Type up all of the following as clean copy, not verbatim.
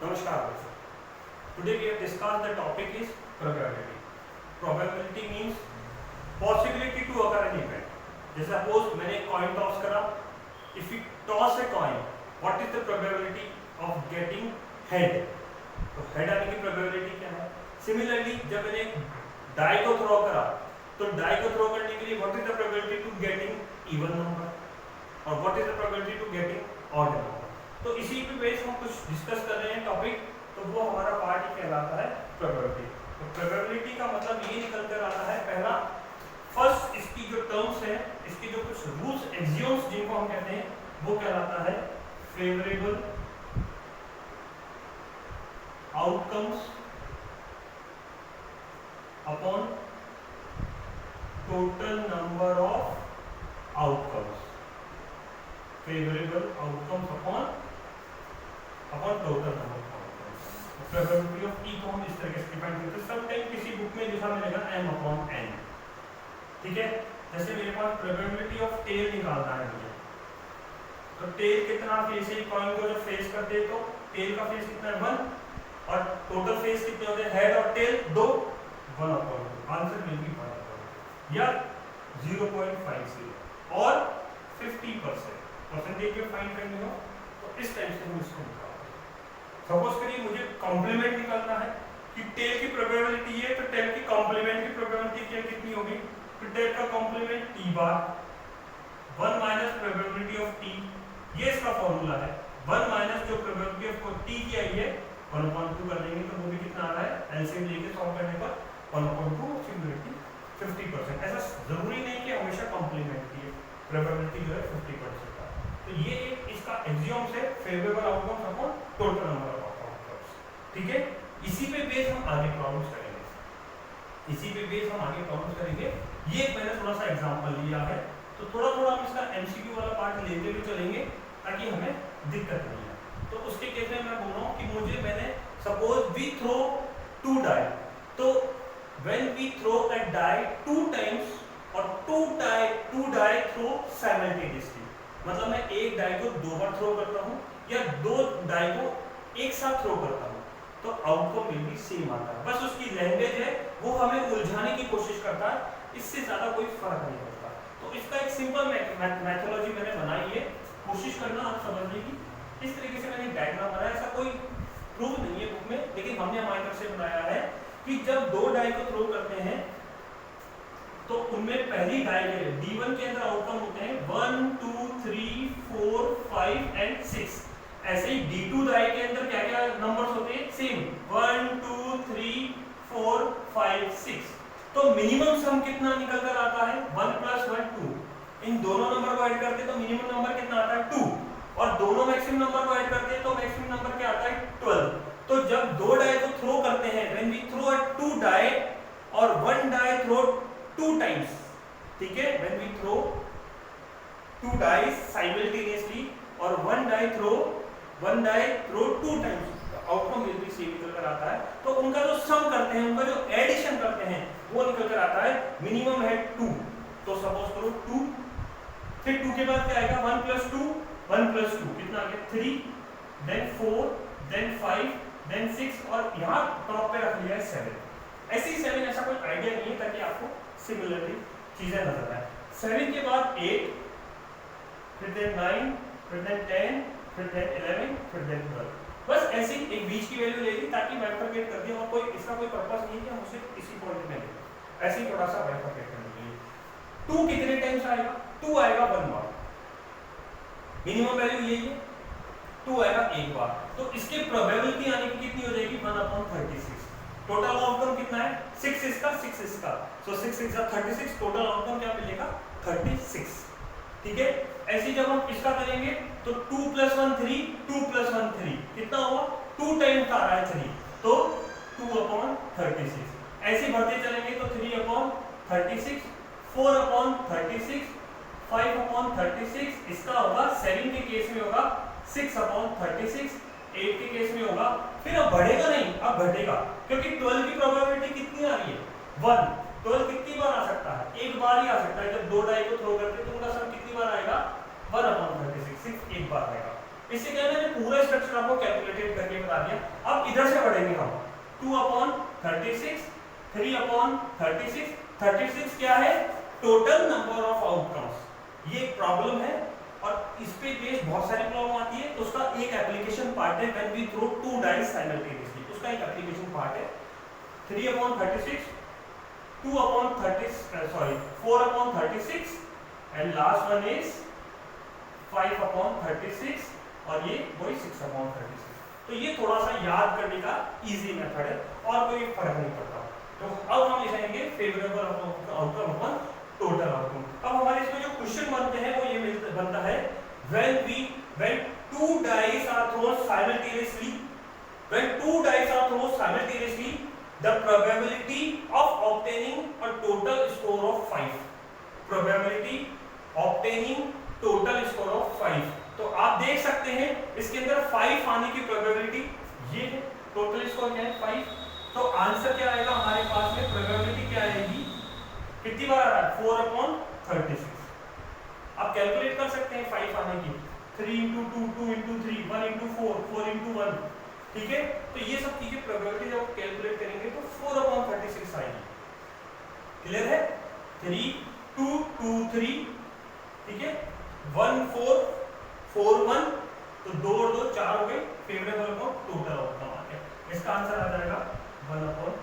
Namaskar दोस्तों. Today we have discussed the topic is probability. Probability means possibility to occur an event. जैसे suppose मैंने coin toss करा. If we toss a coin, what is the probability of getting head? तो head आने की probability क्या है? Similarly जब मैंने die को throw करा, तो die को throw करने के लिए what is the probability to getting even number? और what is the probability to getting odd number? तो इसी पे बेस हम कुछ डिस्कस कर रहे हैं टॉपिक, तो वो हमारा पार्ट ही कहलाता है प्रोबेबिलिटी. तो प्रोबेबिलिटी का मतलब ये निकल कर आता है, पहला फर्स्ट इसकी जो टर्म्स है, इसके जो कुछ रूल्स एक्सियोम्स जिनको हम कहते हैं, वो कहलाता है favourable outcomes upon total number of outcomes. Favourable outcomes upon total number of outcomes. Probability of T को हम इस तरीके से डिफाइन करते हैं. सम टाइम किसी बुक में लिखा मिलेगा m अपॉन n. ठीक है, जैसे मेरे पास प्रोबेबिलिटी ऑफ टेल निकालना है मुझे, तो टेल कितना फेस है, कॉइन को जब फेस करते हैं तो टेल का फेस कितना है 1 और टोटल फेस कितने होते हैं हेड और tail 2. 1 upon 2 answer will be 1 upon या 0.50 और 50% परसेंटेज में फाइंड करनी हो तो इस टाइप से हम इसको निकालते हैं. सपोज करिए मुझे कॉम्प्लीमेंट निकालना है कि टेल की प्रोबेबिलिटी है, तो टेल की कॉम्प्लीमेंट की प्रोबेबिलिटी क्या कितनी होगी, तो टेल का complement T bar 1 minus probability of T. ये इसका फॉर्मूला है. 1 माइनस जो प्रोबेबिलिटी ऑफ टी की आई है 1/2 कर देंगे तो वो भी कितना आ रहा है, एलसीएम लेके सॉल्व करने पर 1/2 सिमिलरिटी 50%. ऐसा जरूरी नहीं कि हमेशा कॉम्प्लीमेंट की प्रोबेबिलिटी जो है 50% का. तो ये एक इसका एक्सियोम्स है favourable outcomes upon total number of outcomes. ठीक है, इसी पे बेस हम आगे प्रॉब्लम्स करेंगे. ये मैंने थोड़ा सा एग्जांपल लिया है, तो थोड़ा थोड़ा हम इसका एमसीक्यू वाला पार्ट लेते हुए चलेंगे ताकि हमें दिक्कत नहीं है. तो उसके केस में मैं बोल रहा हूँ कि मैंने सपोज वी थ्रो 2 डाई, तो when we throw a die 2 times और 2 डाई थ्रो साइमल्टेनियसली, मतलब मैं एक डाई को 2 बार थ्रो करता हूँ या 2 डाई को एक साथ थ्रो करता हूँ, तो आउटकम विल बी सेम आता है. बस उसकी लैंग्वेज है वो हमें उलझाने की कोशिश करता है, इससे ज्यादा कोई फर्क नहीं पड़ता. तो इसका एक सिंपल मैथोलॉजी मैंने बनाई है, कोशिश करना आप समझने की. इस तरीके से मैंने डायग्राम बनाया, ऐसा कोई प्रूफ नहीं है बुक में, लेकिन हमने हमारी तरफ से बनाया है कि जब 2 डाई को थ्रो करते हैं तो उनमें पहली डाई के D1 के अंदर आउटकम होते हैं 1 2 3 4 5 एंड 6. ऐसे ही D2 डाई के अंदर क्या क्या नंबर्स होते हैं, सेम 1 2 3 4 5 6. तो मिनिमम सम कितना निकल कर आता है 1 + 1 2. इन दोनों नंबर को ऐड करते तो मिनिमम नंबर कितना आता है 2, और दोनों मैक्सिमम नंबर को ऐड करते हैं तो मैक्सिमम नंबर क्या आता है 12. तो जब 2 डाई को थ्रो करते हैं, when we throw a 2 die और 1 डाई थ्रो 2 टाइम्स, ठीक है, when we throw 2 dice simultaneously और 1 die throw 2 times, outcome will be same निकल कर आता है. तो उनका जो सम करते हैं, उनका जो एडिशन करते हैं वो निकल कर आता है मिनिमम है 2. तो सपोज करो 2, फिर 2 के बाद क्या आएगा 1 + 2 कितना आ गया 3, देन 4, देन 5, देन 6 और यहाँ टॉप पे रख लिया है 7. ऐसे ही 7, ऐसा कोई आइडिया नहीं है ताकि आपको सिमिलरली चीजें नजर आए. 7 के बाद 8, फिर देन 9, फिर देन 10, फिर देन 11, फिर देन 12. बस ऐसे ही एक बीच की वैल्यू ले ली ताकि बाइफरकेट कर दिया, और कोई इसका कोई पर्पस नहीं है कि हम उसे इसी पॉइंट में लें. ऐसे ही थोड़ा सा बाइफरकेट करने के लिए 2 कितने टाइम्स आएगा, 2 आएगा 1 बार. मिनिमम वैल्यू यही है, 2 आएगा एक बार. तो इसकी प्रोबेबिलिटी आने की कितनी हो जाएगी 1/36. टोटल आउटकम कितना है 6 इसका 6 इसका, सो 6 6 36. टोटल आउटकम क्या मिलेगा 36. ठीक है, ऐसे जब हम इसका करेंगे तो 2 + 1 3, 2 + 1 3 कितना हुआ 2 टाइम्स आ रहा है 3, तो 2/36. ऐसे बढ़ते चलेंगे तो 3/36, 4/36, 5/36. इसका होगा 7 के केस में होगा 6/36, 8 के केस में होगा. फिर अब बढ़ेगा नहीं, अब घटेगा, क्योंकि 12 की प्रोबेबिलिटी कितनी आ रही है 1. 12 कितनी बार आ सकता है, एक बार ही आ सकता है. जब 2 डाई को थ्रो करते तो उनका सम कितनी बार आएगा 1/36, 6 एक बार आएगा. इससे क्या है, मैंने पूरा स्ट्रक्चर आपको कैलकुलेटेड करके बता दिया। अब इधर से बढ़ेंगे हम 2/36, 3/36। 36 क्या है, टोटल नंबर ऑफ आउटकम्स। ये प्रॉब्लम है और इस पे बेस्ड बहुत सारी प्रॉब्लम आती है, तो उसका एक एप्लीकेशन पार्ट है when we throw 2 dice simultaneously, उसका एक एप्लीकेशन पार्ट है। 3/36, 4/36 एंड लास्ट वन इज 5/36 और ये वही 6/36। तो ये थोड़ा सा याद करने का इजी मेथड है और कोई फर्क नहीं पड़ता। तो अब हम लिखेंगे फेवरेबल आउटकम अपन टोटल आउटकम। अब हमारे इसमें जो क्वेश्चन बनते हैं वो ये बनता है when 2 dice are thrown simultaneously, the probability of obtaining a total score of 5, probability obtaining total score of 5। तो आप देख सकते हैं इसके अंदर 5 आने की प्रोबेबिलिटी, ये है टोटल स्कोर क्या है 5। तो आंसर क्या आएगा हमारे पास में, प्रोबेबिलिटी क्या आएगी, कितनी बार आ रहा है 4/36। आप कैलकुलेट कर सकते हैं 5 आने की, 3 × 2, 2 × 3, 1 × 4, 4 × 1, ठीक है। तो ये सब चीजें प्रोबेबिलिटी जब कैलकुलेट करेंगे तो 4/36 आएगी। क्लियर है, 3 2 2 3, ठीक है, 1 4 4 1, तो 2 और 2 4 हो गए, फेवरेबल को टोटल आउटकम आ गया। इसका आंसर आ जाएगा 1/9,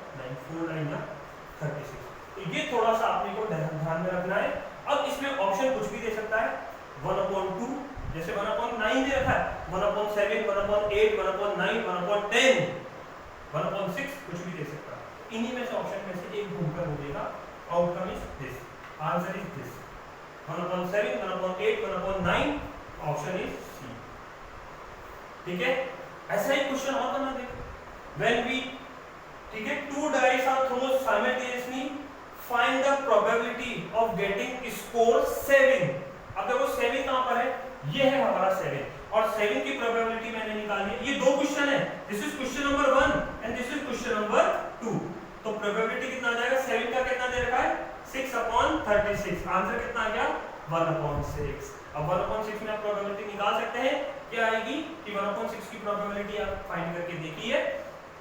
4×9=36। तो ये थोड़ा सा आपने को ध्यान में रखना है। अब इसमें ऑप्शन कुछ भी दे सकता है, 1/2, जैसे 1/9 दे रखा है, 1/7, 1/8, 1/9, 1/10, 1/6, कुछ भी दे सकता है। इन्हीं में से ऑप्शन में से एक ढूंढकर हो जाएगा, outcome is this, answer is this, 1/7, 1/8, 1/9, option is C, ठीक है। ऐसा ही क्वेश्चन और बना दे, व्हेन वी, ठीक है, 2 dice are thrown simultaneously, find the probability of getting score 7। अब देखो 7 कहां पर है, ये है हमारा 7 और 7 की प्रोबेबिलिटी मैंने निकाली है। ये दो क्वेश्चन है, this is question number 1 and this is question number 2। तो प्रोबेबिलिटी कितना आ जाएगा, 7 का कितना दे रखा है 6/36, आंसर कितना आ गया 1/6। अब 1/6 में आप प्रोबेबिलिटी निकाल सकते हैं, क्या आएगी कि 1/6 की प्रोबेबिलिटी आप फाइंड करके देखिए,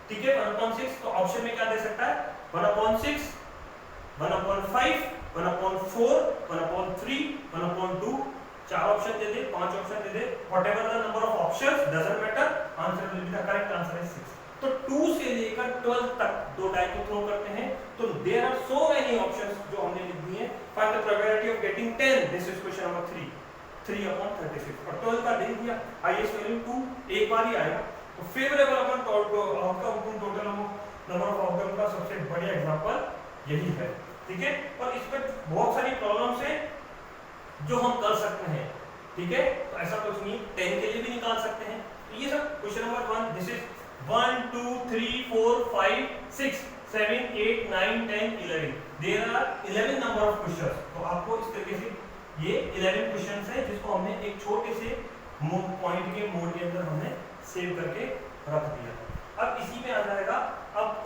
ठीक है। 1/6 तो ऑप्शन में क्या दे सकता है, 1/6, 1/5, 1/4, 1/3, 1/2, 4 option they they, 5 option they they, whatever the number of options doesn't matter, answer will be the correct answer is 6। तो 2 से लेकर 12 तक 2 डाई को थ्रो करते हैं, तो there are so many options जो हमने लिख दिए हैं। Find the probability of getting 10, this is question number 3, 3/36 और 12 का दे दिया, हाईएस्ट वैल्यू 2 एक बार ही आएगा। तो favourable upon outcome total number of outcome का सबसे बढ़िया एग्जांपल यही है, ठीक है। और इस पर बहुत सारी प्रॉब्लम्स हैं जो हम कर सकते हैं, ठीक है। तो ऐसा कुछ नहीं, 10 के लिए भी निकाल सकते हैं। तो ये सब question number 1, this is 1 2 3 4 5 6 7 8 9 10 11, there are 11 number of questions. तो आपको इस तरीके से ये 11 क्वेश्चंस है जिसको हमने एक छोटे से पॉइंट के मोड के अंदर हमने सेव करके रख दिया। अब इसी में आ जाएगा, अब